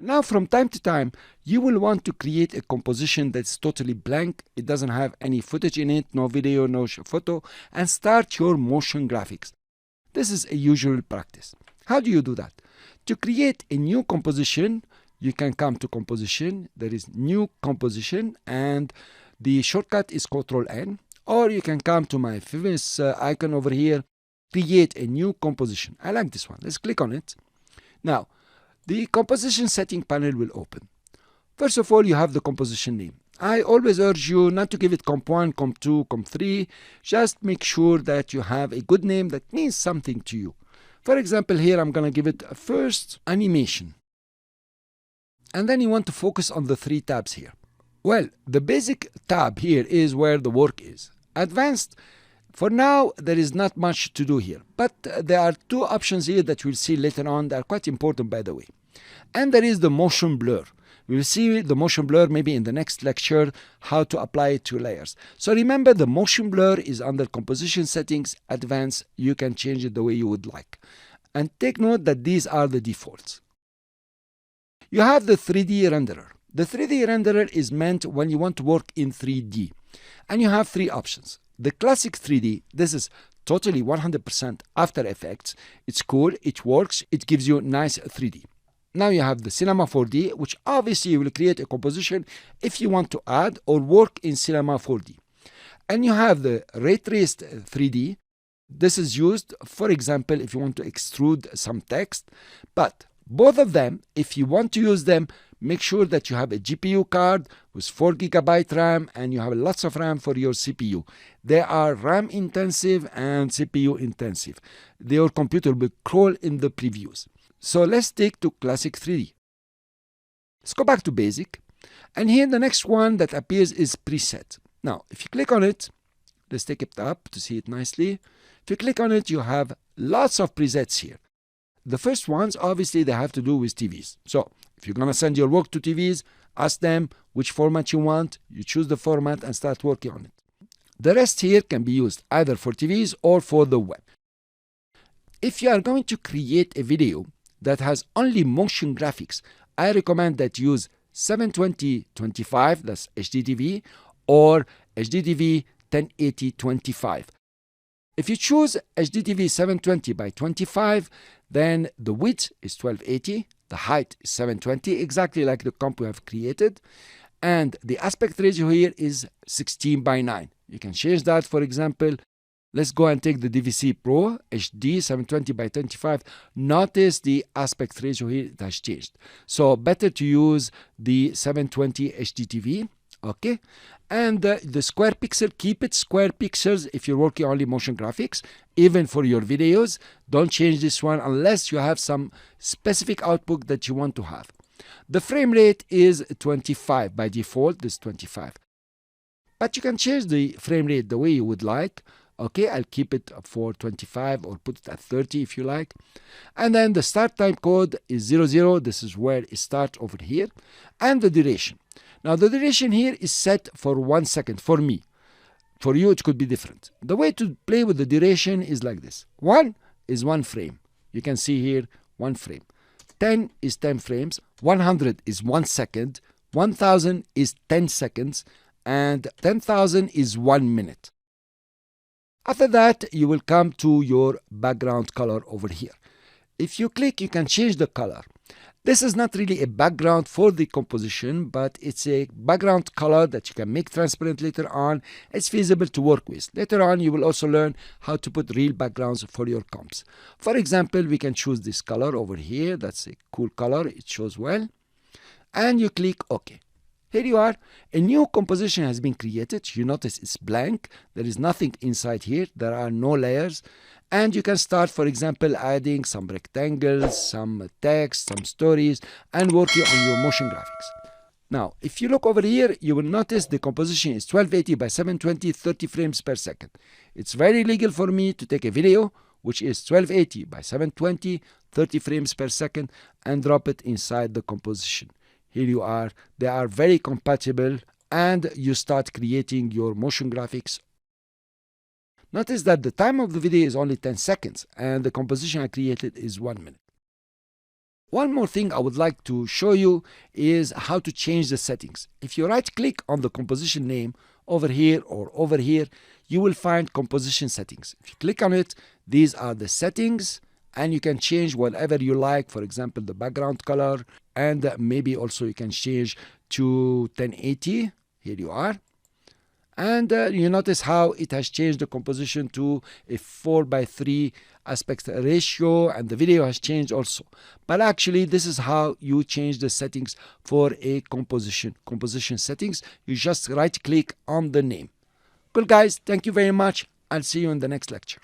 Now from time to time, you will want to create a composition that's totally blank. It doesn't have any footage in it, no video, no photo, and start your motion graphics. This is a usual practice. How do you do that? To create a new composition, you can come to composition, there is new composition, and the shortcut is Ctrl N, or you can come to my famous icon over here, create a new composition. I like this one. Let's click on it. Now, the composition setting panel will open. First of all, you have the composition name. I always urge you not to give it comp 1, comp 2, comp 3. Just make sure that you have a good name that means something to you. For example, here I'm going to give it a first animation. And then you want to focus on the 3 tabs here. Well, the basic tab here is where the work is. Advanced, for now, there is not much to do here. But there are 2 options here that we'll see later on. They are quite important, by the way. And there is the motion blur. We'll see the motion blur maybe in the next lecture, how to apply it to layers. So remember, the motion blur is under composition settings, advanced. You can change it the way you would like. And take note that these are the defaults. You have the 3D renderer. The 3D renderer is meant when you want to work in 3D. And you have 3 options. The classic 3D, this is totally 100% After Effects. It's cool, it works, it gives you nice 3D. Now you have the Cinema 4D, which obviously you will create a composition if you want to add or work in Cinema 4D. And you have the Ray Traced 3D. This is used, for example, if you want to extrude some text. But both of them, if you want to use them, make sure that you have a GPU card with 4 GB RAM and you have lots of RAM for your CPU. They are RAM intensive and CPU intensive. Your computer will crawl in the previews. So let's stick to classic 3D. Let's go back to basic. And here the next one that appears is preset. Now, if you click on it, let's take it up to see it nicely. If you click on it, you have lots of presets here. The first ones, obviously, they have to do with TVs. So if you're going to send your work to TVs, ask them which format you want. You choose the format and start working on it. The rest here can be used either for TVs or for the web. If you are going to create a video that has only motion graphics, I recommend that you use 720x25, that's HDTV, or HDTV 1080x25. If you choose HDTV 720x25, then the width is 1280, the height is 720, exactly like the comp we have created, and the aspect ratio here is 16:9. You can change that. For example, let's go and take the DVC Pro HD 720x25. Notice the aspect ratio here, it has changed. So better to use the 720 HDTV. Okay, and the square pixel, keep it square pixels if you're working only motion graphics, even for your videos. Don't change this one unless you have some specific output that you want to have. The frame rate is 25 by default, this 25. But you can change the frame rate the way you would like. Okay, I'll keep it for 25 or put it at 30 if you like. And then the start time code is 00. This is where it starts over here. And the duration. Now the duration here is set for 1 second for me. For you it could be different. The way to play with the duration is like this. 1 is 1 frame. You can see here 1 frame. 10 is 10 frames. 100 is 1 second. 1000 is 10 seconds. And 10,000 is 1 minute. After that, you will come to your background color over here. If you click, you can change the color. This is not really a background for the composition, but it's a background color that you can make transparent later on. It's feasible to work with. Later on, you will also learn how to put real backgrounds for your comps. For example, we can choose this color over here. That's a cool color. It shows well. And you click OK. Here you are. A new composition has been created. You notice it's blank. There is nothing inside here. There are no layers. And you can start, for example, adding some rectangles, some text, some stories, and working on your motion graphics. Now, if you look over here, you will notice the composition is 1280 by 720, 30 frames per second. It's very legal for me to take a video, which is 1280 by 720, 30 frames per second, and drop it inside the composition. Here you are. They are very compatible, and you start creating your motion graphics. Notice that the time of the video is only 10 seconds, and the composition I created is 1 minute. One more thing I would like to show you is how to change the settings. If you right click on the composition name over here or over here, you will find composition settings. If you click on it, these are the settings, and you can change whatever you like. For example, the background color, and maybe also you can change to 1080. Here you are. And you notice how it has changed the composition to a 4:3 aspect ratio, and the video has changed also. But actually, this is how you change the settings for a composition settings. You just right click on the name. Cool guys, thank you very much. I'll see you in the next lecture.